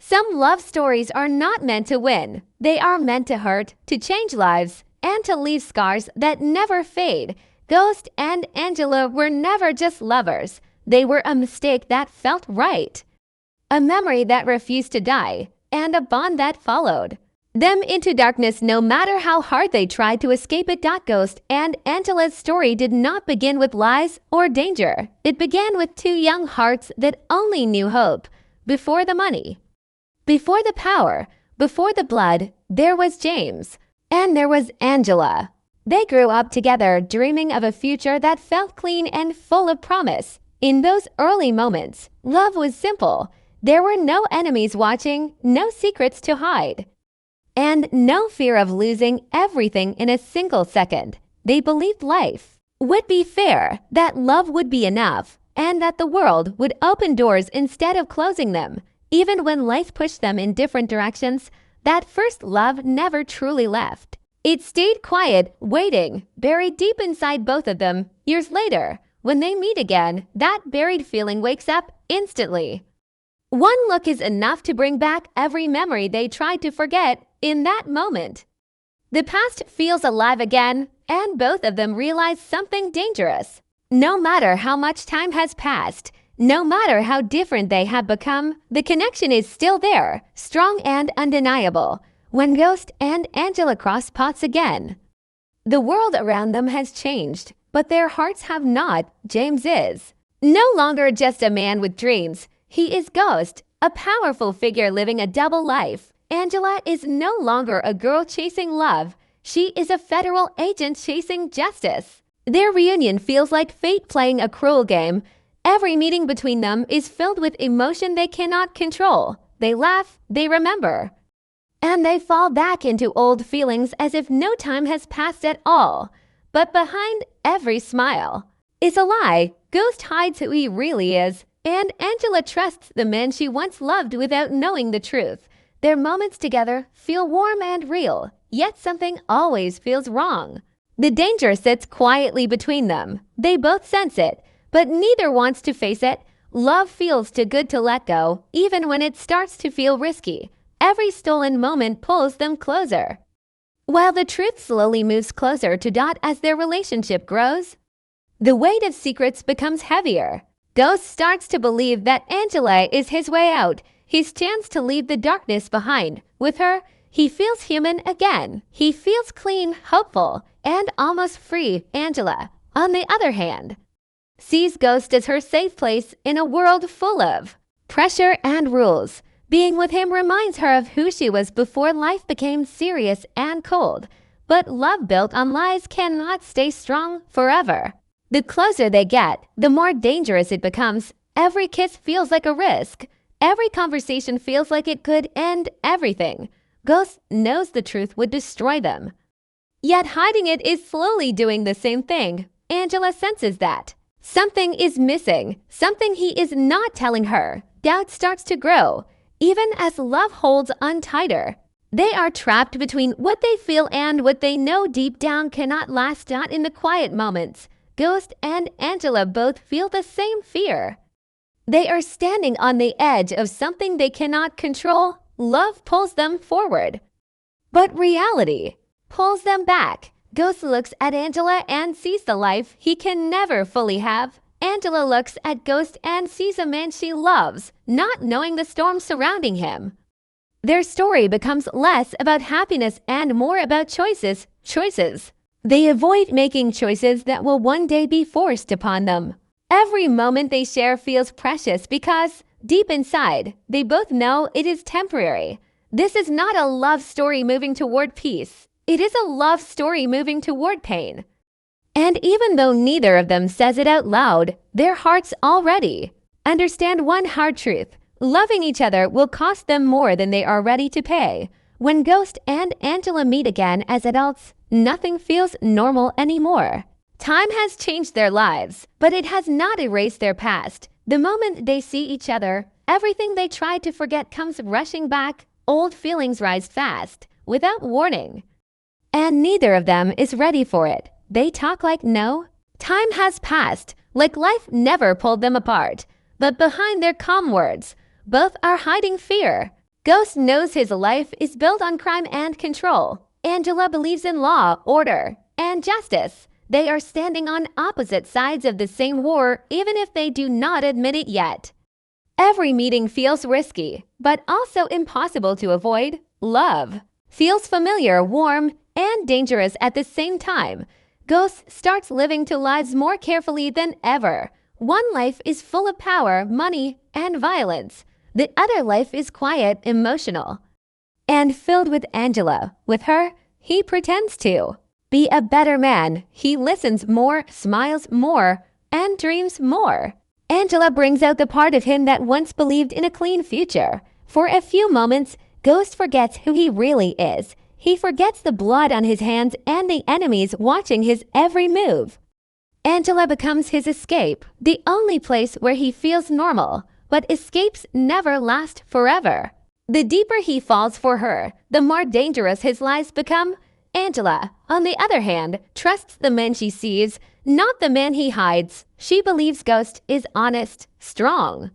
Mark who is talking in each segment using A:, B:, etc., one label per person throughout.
A: Some love stories are not meant to win. They are meant to hurt, to change lives, and to leave scars that never fade. Ghost and Angela were never just lovers. They were a mistake that felt right, a memory that refused to die, and a bond that followed them into darkness no matter how hard they tried to escape it. Ghost and Angela's story did not begin with lies or danger. It began with two young hearts that only knew hope. Before the money, before the power, before the blood, there was James. And there was Angela. They grew up together, dreaming of a future that felt clean and full of promise. In those early moments, love was simple. There were no enemies watching, no secrets to hide, and no fear of losing everything in a single second. They believed life would be fair, that love would be enough, and that the world would open doors instead of closing them. Even when life pushed them in different directions, that first love never truly left. It stayed quiet, waiting, buried deep inside both of them. Years later, when they meet again, that buried feeling wakes up instantly. One look is enough to bring back every memory they tried to forget in that moment. The past feels alive again, and both of them realize something dangerous. No matter how much time has passed, no matter how different they have become, the connection is still there, strong and undeniable. When Ghost and Angela cross paths again, the world around them has changed, but their hearts have not. James is no longer just a man with dreams. He is Ghost, a powerful figure living a double life. Angela is no longer a girl chasing love. She is a federal agent chasing justice. Their reunion feels like fate playing a cruel game. Every meeting between them is filled with emotion they cannot control. They laugh, they remember, and they fall back into old feelings as if no time has passed at all. But behind every smile is a lie. Ghost hides who he really is, and Angela trusts the man she once loved without knowing the truth. Their moments together feel warm and real, yet something always feels wrong. The danger sits quietly between them. They both sense it, but neither wants to face it. Love feels too good to let go, even when it starts to feel risky. Every stolen moment pulls them closer, while the truth slowly moves closer to Dot as their relationship grows. The weight of secrets becomes heavier. Ghost starts to believe that Angela is his way out, his chance to leave the darkness behind. With her, he feels human again. He feels clean, hopeful, and almost free. Angela, on the other hand, sees Ghost as her safe place in a world full of pressure and rules. Being with him reminds her of who she was before life became serious and cold. But love built on lies cannot stay strong forever. The closer they get, the more dangerous it becomes. Every kiss feels like a risk. Every conversation feels like it could end everything. Ghost knows the truth would destroy them, yet hiding it is slowly doing the same thing. Angela senses that something is missing, something he is not telling her. Doubt starts to grow, even as love holds on tighter. They are trapped between what they feel and what they know deep down cannot last. Not in the quiet moments. Ghost and Angela both feel the same fear. They are standing on the edge of something they cannot control. Love pulls them forward, but reality pulls them back. Ghost looks at Angela and sees the life he can never fully have. Angela looks at Ghost and sees a man she loves, not knowing the storm surrounding him. Their story becomes less about happiness and more about choices. They avoid making choices that will one day be forced upon them. Every moment they share feels precious because, deep inside, they both know it is temporary. This is not a love story moving toward peace. It is a love story moving toward pain. And even though neither of them says it out loud, their hearts already understand one hard truth. Loving each other will cost them more than they are ready to pay. When Ghost and Angela meet again as adults, nothing feels normal anymore. Time has changed their lives, but it has not erased their past. The moment they see each other, everything they tried to forget comes rushing back. Old feelings rise fast, without warning, and neither of them is ready for it. They talk like no time has passed, like life never pulled them apart. But behind their calm words, both are hiding fear. Ghost knows his life is built on crime and control. Angela believes in law, order, and justice. They are standing on opposite sides of the same war, even if they do not admit it yet. Every meeting feels risky, but also impossible to avoid. Love feels familiar, warm, and dangerous at the same time. Ghost starts living two lives more carefully than ever. One life is full of power, money, and violence. The other life is quiet, emotional, and filled with Angela. With her, he pretends to be a better man. He listens more, smiles more, and dreams more. Angela brings out the part of him that once believed in a clean future. For a few moments, Ghost forgets who he really is. He forgets the blood on his hands and the enemies watching his every move. Angela becomes his escape, the only place where he feels normal. But escapes never last forever. The deeper he falls for her, the more dangerous his lies become. Angela, on the other hand, trusts the man she sees, not the man he hides. She believes Ghost is honest, strong,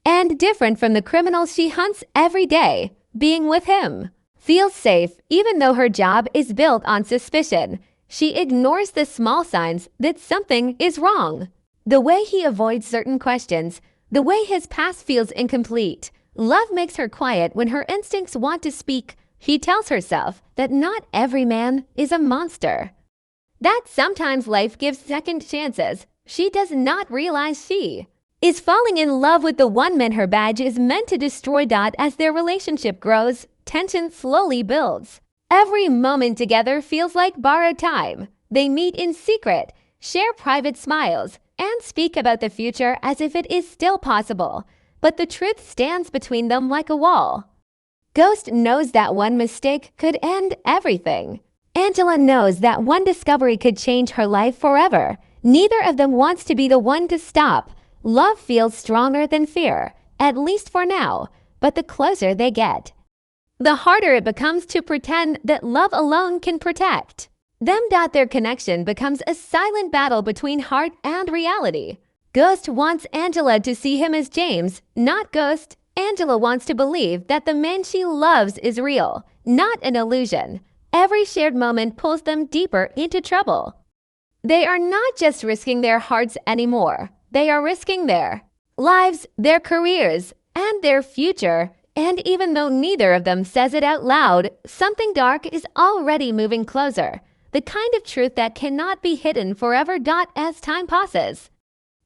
A: and different from the criminals she hunts every day. Being with him feels safe, even though her job is built on suspicion. She ignores the small signs that something is wrong. The way he avoids certain questions, the way his past feels incomplete. Love makes her quiet when her instincts want to speak. She tells herself that not every man is a monster, that sometimes life gives second chances. She does not realize she is falling in love with the one man her badge is meant to destroy. As their relationship grows, tension slowly builds. Every moment together feels like borrowed time. They meet in secret, share private smiles, and speak about the future as if it is still possible. But the truth stands between them like a wall. Ghost knows that one mistake could end everything. Angela knows that one discovery could change her life forever. Neither of them wants to be the one to stop. Love feels stronger than fear, at least for now, but the closer they get, the harder it becomes to pretend that love alone can protect them. Their connection becomes a silent battle between heart and reality. Ghost wants Angela to see him as James, not Ghost. Angela wants to believe that the man she loves is real, not an illusion. Every shared moment pulls them deeper into trouble. They are not just risking their hearts anymore. They are risking their lives, their careers, and their future. And even though neither of them says it out loud, something dark is already moving closer. The kind of truth that cannot be hidden forever. As time passes,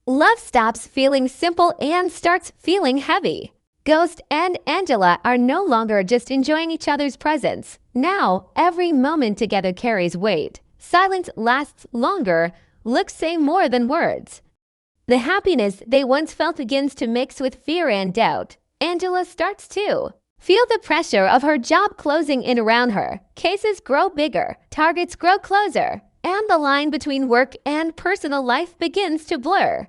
A: love stops feeling simple and starts feeling heavy. Ghost and Angela are no longer just enjoying each other's presence. Now, every moment together carries weight. Silence lasts longer. Looks say more than words. The happiness they once felt begins to mix with fear and doubt. Angela starts to feel the pressure of her job closing in around her. Cases grow bigger, targets grow closer, and the line between work and personal life begins to blur.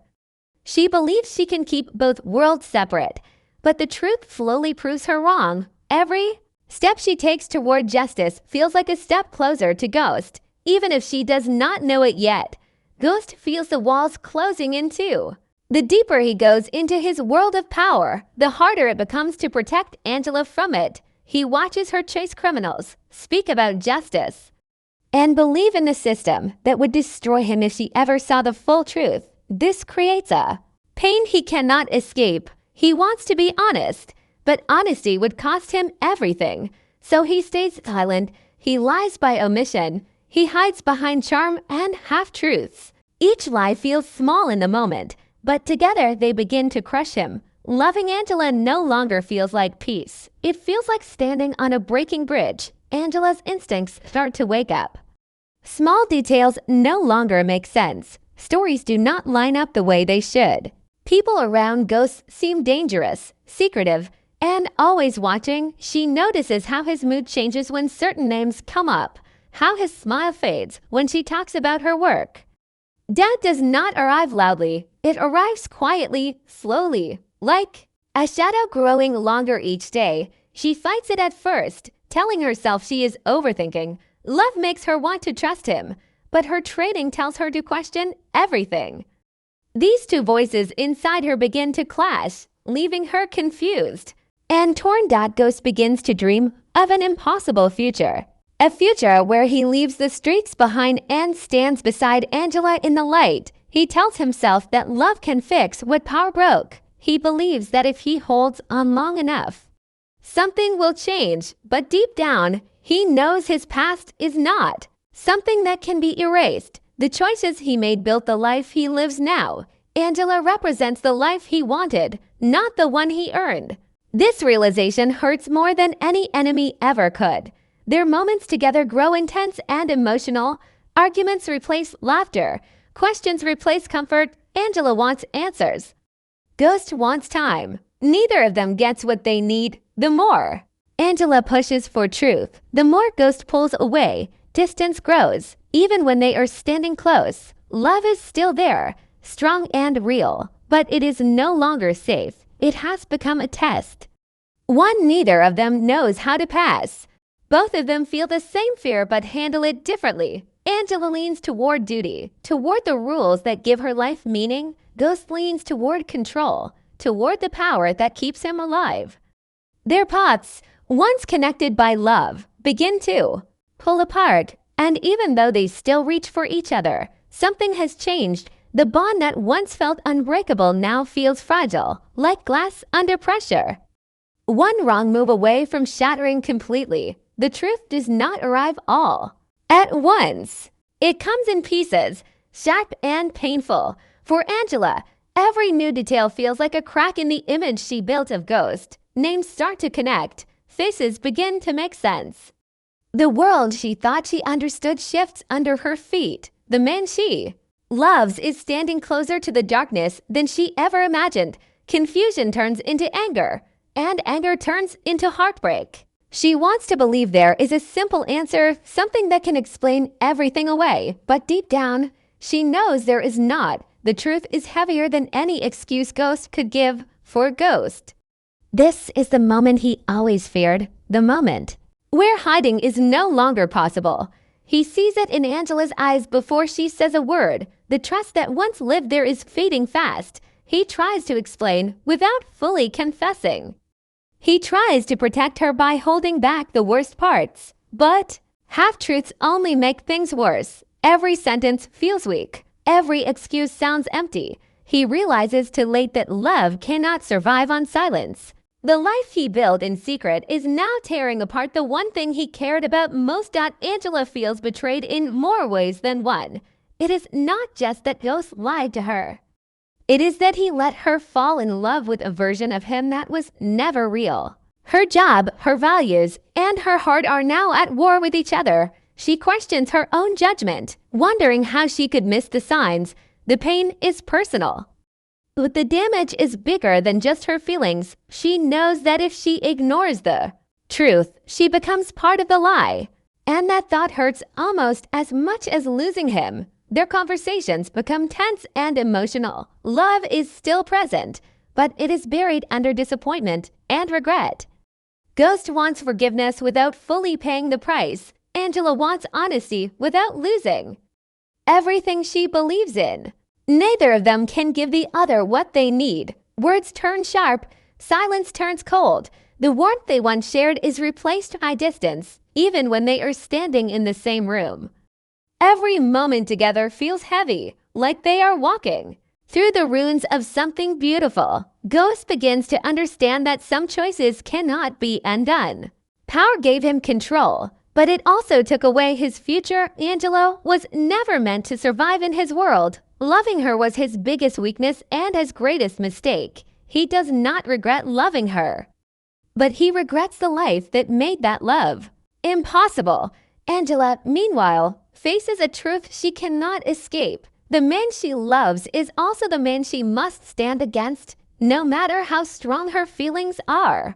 A: She believes she can keep both worlds separate, but the truth slowly proves her wrong. Every step she takes toward justice feels like a step closer to Ghost, even if she does not know it yet. Ghost feels the walls closing in too. The deeper he goes into his world of power, the harder it becomes to protect Angela from it. He watches her chase criminals, speak about justice, and believe in the system that would destroy him if she ever saw the full truth. This creates a pain he cannot escape. He wants to be honest, but honesty would cost him everything. So he stays silent, he lies by omission, he hides behind charm and half-truths. Each lie feels small in the moment, but together they begin to crush him. Loving Angela no longer feels like peace. It feels like standing on a breaking bridge. Angela's instincts start to wake up. Small details no longer make sense. Stories do not line up the way they should. People around Ghost seem dangerous, secretive, and always watching. She notices how his mood changes when certain names come up, how his smile fades when she talks about her work. Doubt does not arrive loudly. It arrives quietly, slowly, like a shadow growing longer each day. She fights it at first, telling herself she is overthinking. Love makes her want to trust him, but her training tells her to question everything. These two voices inside her begin to clash, leaving her confused. And torn dot Ghost begins to dream of an impossible future. A future where he leaves the streets behind and stands beside Angela in the light. He tells himself that love can fix what power broke. He believes that if he holds on long enough, something will change, but deep down, he knows his past is not something that can be erased. The choices he made built the life he lives now. Angela represents the life he wanted, not the one he earned. This realization hurts more than any enemy ever could. Their moments together grow intense and emotional. Arguments replace laughter. Questions replace comfort. Angela wants answers. Ghost wants time. Neither of them gets what they need. The more Angela pushes for truth, the more Ghost pulls away. Distance grows. Even when they are standing close, love is still there, strong and real, but it is no longer safe. It has become a test. Neither of them knows how to pass. Both of them feel the same fear but handle it differently. Angela leans toward duty, toward the rules that give her life meaning. Ghost leans toward control, toward the power that keeps him alive. Their paths, once connected by love, begin to pull apart, and even though they still reach for each other, something has changed. The bond that once felt unbreakable now feels fragile, like glass under pressure. One wrong move away from shattering completely. The truth does not arrive all at once. It comes in pieces, sharp and painful. For Angela, every new detail feels like a crack in the image she built of Ghost. Names start to connect. Faces begin to make sense. The world she thought she understood shifts under her feet. The man she loves is standing closer to the darkness than she ever imagined. Confusion turns into anger, and anger turns into heartbreak. She wants to believe there is a simple answer, something that can explain everything away. But deep down, she knows there is not. The truth is heavier than any excuse Ghost could give for Ghost. This is the moment he always feared, the moment where hiding is no longer possible. He sees it in Angela's eyes before she says a word. The trust that once lived there is fading fast. He tries to explain without fully confessing. He tries to protect her by holding back the worst parts. But half-truths only make things worse. Every sentence feels weak. Every excuse sounds empty. He realizes too late that love cannot survive on silence. The life he built in secret is now tearing apart the one thing he cared about most. Angela feels betrayed in more ways than one. It is not just that Ghost lied to her. It is that he let her fall in love with a version of him that was never real. Her job, her values, and her heart are now at war with each other. She questions her own judgment, wondering how she could miss the signs. The pain is personal. But the damage is bigger than just her feelings. She knows that if she ignores the truth, she becomes part of the lie. And that thought hurts almost as much as losing him. Their conversations become tense and emotional. Love is still present, but it is buried under disappointment and regret. Ghost wants forgiveness without fully paying the price. Angela wants honesty without losing everything she believes in. Neither of them can give the other what they need. Words turn sharp, silence turns cold. The warmth they once shared is replaced by distance, even when they are standing in the same room. Every moment together feels heavy, like they are walking through the ruins of something beautiful. Ghost begins to understand that some choices cannot be undone. Power gave him control, but it also took away his future. Angela was never meant to survive in his world. Loving her was his biggest weakness and his greatest mistake. He does not regret loving her, but he regrets the life that made that love impossible. Angela, meanwhile, faces a truth she cannot escape. The man she loves is also the man she must stand against, no matter how strong her feelings are.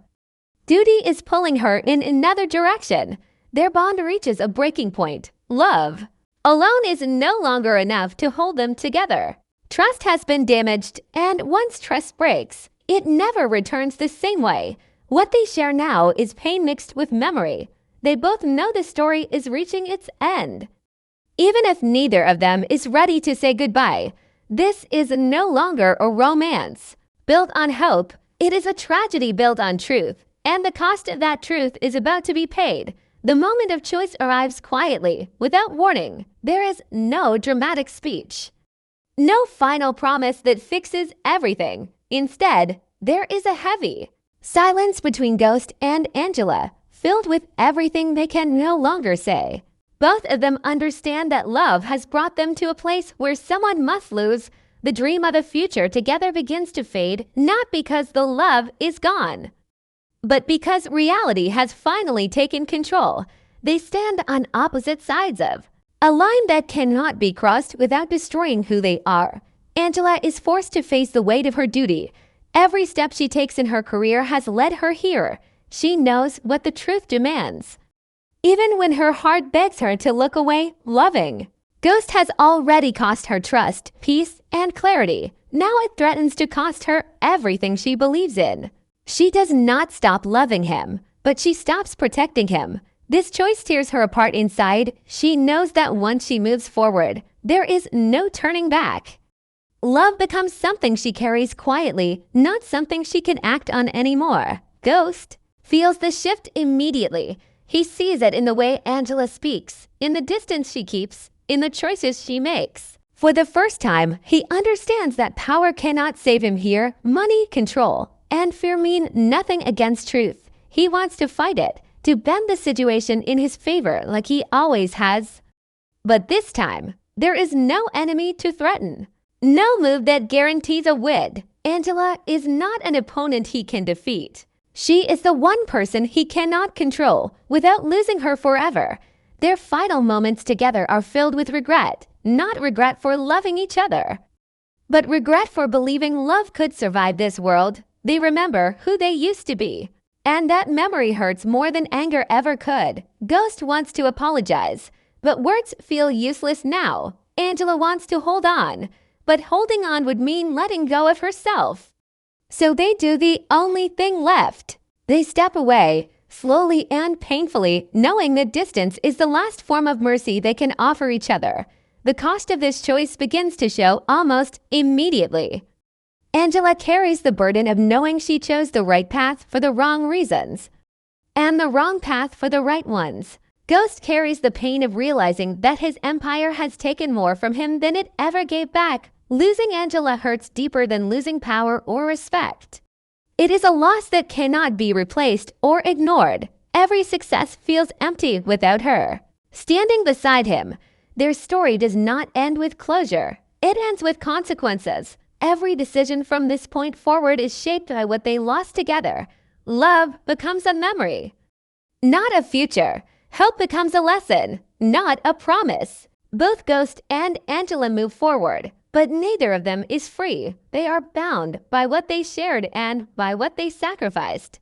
A: Duty is pulling her in another direction. Their bond reaches a breaking point. Love alone is no longer enough to hold them together. Trust has been damaged, and once trust breaks, it never returns the same way. What they share now is pain mixed with memory. They both know the story is reaching its end. Even if neither of them is ready to say goodbye, this is no longer a romance built on hope. It is a tragedy built on truth, and the cost of that truth is about to be paid. The moment of choice arrives quietly, without warning. There is no dramatic speech. No final promise that fixes everything. Instead, there is a heavy silence between Ghost and Angela, filled with everything they can no longer say. Both of them understand that love has brought them to a place where someone must lose. The dream of a future together begins to fade, not because the love is gone, but because reality has finally taken control. They stand on opposite sides of a line that cannot be crossed without destroying who they are. Angela is forced to face the weight of her duty. Every step she takes in her career has led her here. She knows what the truth demands, even when her heart begs her to look away, loving. Ghost has already cost her trust, peace, and clarity. Now it threatens to cost her everything she believes in. She does not stop loving him, but she stops protecting him. This choice tears her apart inside. She knows that once she moves forward, there is no turning back. Love becomes something she carries quietly, not something she can act on anymore. Ghost feels the shift immediately. He sees it in the way Angela speaks, in the distance she keeps, in the choices she makes. For the first time, he understands that power cannot save him here. Money, control, and fear mean nothing against truth. He wants to fight it, to bend the situation in his favor like he always has. But this time, there is no enemy to threaten. No move that guarantees a win. Angela is not an opponent he can defeat. She is the one person he cannot control without losing her forever. Their final moments together are filled with regret, not regret for loving each other, but regret for believing love could survive this world. They remember who they used to be, and that memory hurts more than anger ever could. Ghost wants to apologize, but words feel useless now. Angela wants to hold on, but holding on would mean letting go of herself. So they do the only thing left. They step away, slowly and painfully, knowing that distance is the last form of mercy they can offer each other. The cost of this choice begins to show almost immediately. Angela carries the burden of knowing she chose the right path for the wrong reasons, and the wrong path for the right ones. Ghost carries the pain of realizing that his empire has taken more from him than it ever gave back. Losing Angela hurts deeper than losing power or respect. It is a loss that cannot be replaced or ignored. Every success feels empty without her. Standing beside him, their story does not end with closure. It ends with consequences. Every decision from this point forward is shaped by what they lost together. Love becomes a memory, not a future. Hope becomes a lesson, not a promise. Both Ghost and Angela move forward, but neither of them is free. They are bound by what they shared and by what they sacrificed.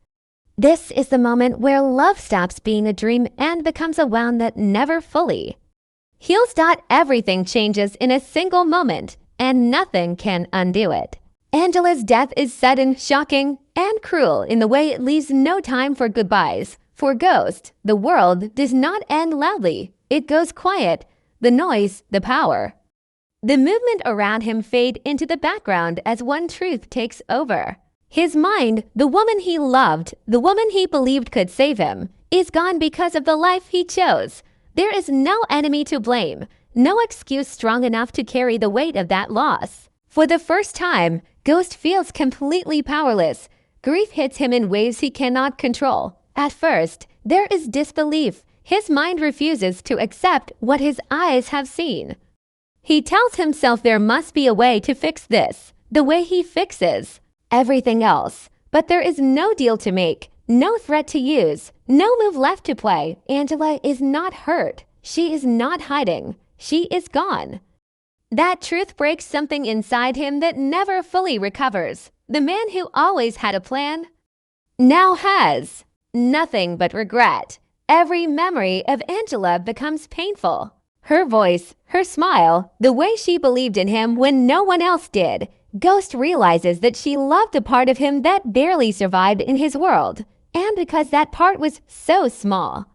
A: This is the moment where love stops being a dream and becomes a wound that never fully heals. Everything changes in a single moment, and nothing can undo it. Angela's death is sudden, shocking, and cruel in the way it leaves no time for goodbyes. For Ghost, the world does not end loudly. It goes quiet. The noise, the power, the movement around him fade into the background as one truth takes over. His mind, the woman he loved, the woman he believed could save him, is gone because of the life he chose. There is no enemy to blame, no excuse strong enough to carry the weight of that loss. For the first time, Ghost feels completely powerless. Grief hits him in waves he cannot control. At first, there is disbelief. His mind refuses to accept what his eyes have seen. He tells himself there must be a way to fix this, the way he fixes everything else. But there is no deal to make, no threat to use, no move left to play. Angela is not hurt. She is not hiding. She is gone. That truth breaks something inside him that never fully recovers. The man who always had a plan now has nothing but regret. Every memory of Angela becomes painful. Her voice, her smile, the way she believed in him when no one else did. Ghost realizes that she loved a part of him that barely survived in his world. And because that part was so small,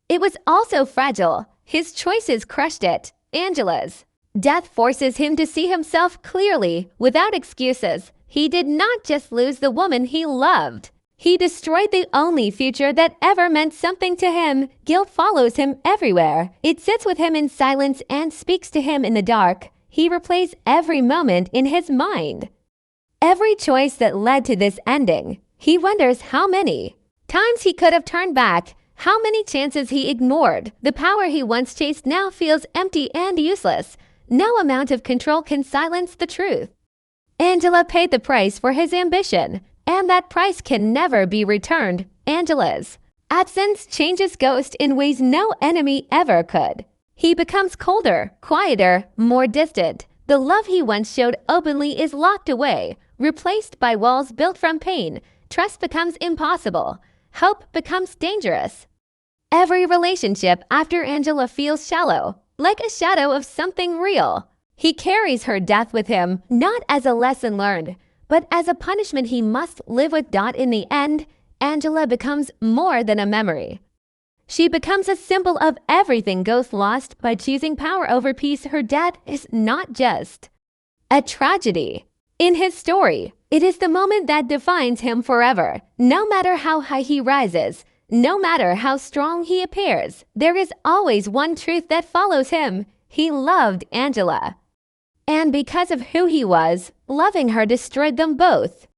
A: it was also fragile. His choices crushed it. Angela's death forces him to see himself clearly, without excuses. He did not just lose the woman he loved. He destroyed the only future that ever meant something to him. Guilt follows him everywhere. It sits with him in silence and speaks to him in the dark. He replays every moment in his mind. Every choice that led to this ending. He wonders how many times he could have turned back, how many chances he ignored. The power he once chased now feels empty and useless. No amount of control can silence the truth. Angela paid the price for his ambition, and that price can never be returned. Angela's absence changes Ghost in ways no enemy ever could. He becomes colder, quieter, more distant. The love he once showed openly is locked away, replaced by walls built from pain. Trust becomes impossible. Hope becomes dangerous. Every relationship after Angela feels shallow, like a shadow of something real. He carries her death with him, not as a lesson learned, but as a punishment he must live with. In the end, Angela becomes more than a memory. She becomes a symbol of everything Ghost lost by choosing power over peace. Her death is not just a tragedy. In his story, it is the moment that defines him forever. No matter how high he rises, no matter how strong he appears, there is always one truth that follows him. He loved Angela. And because of who he was, loving her destroyed them both.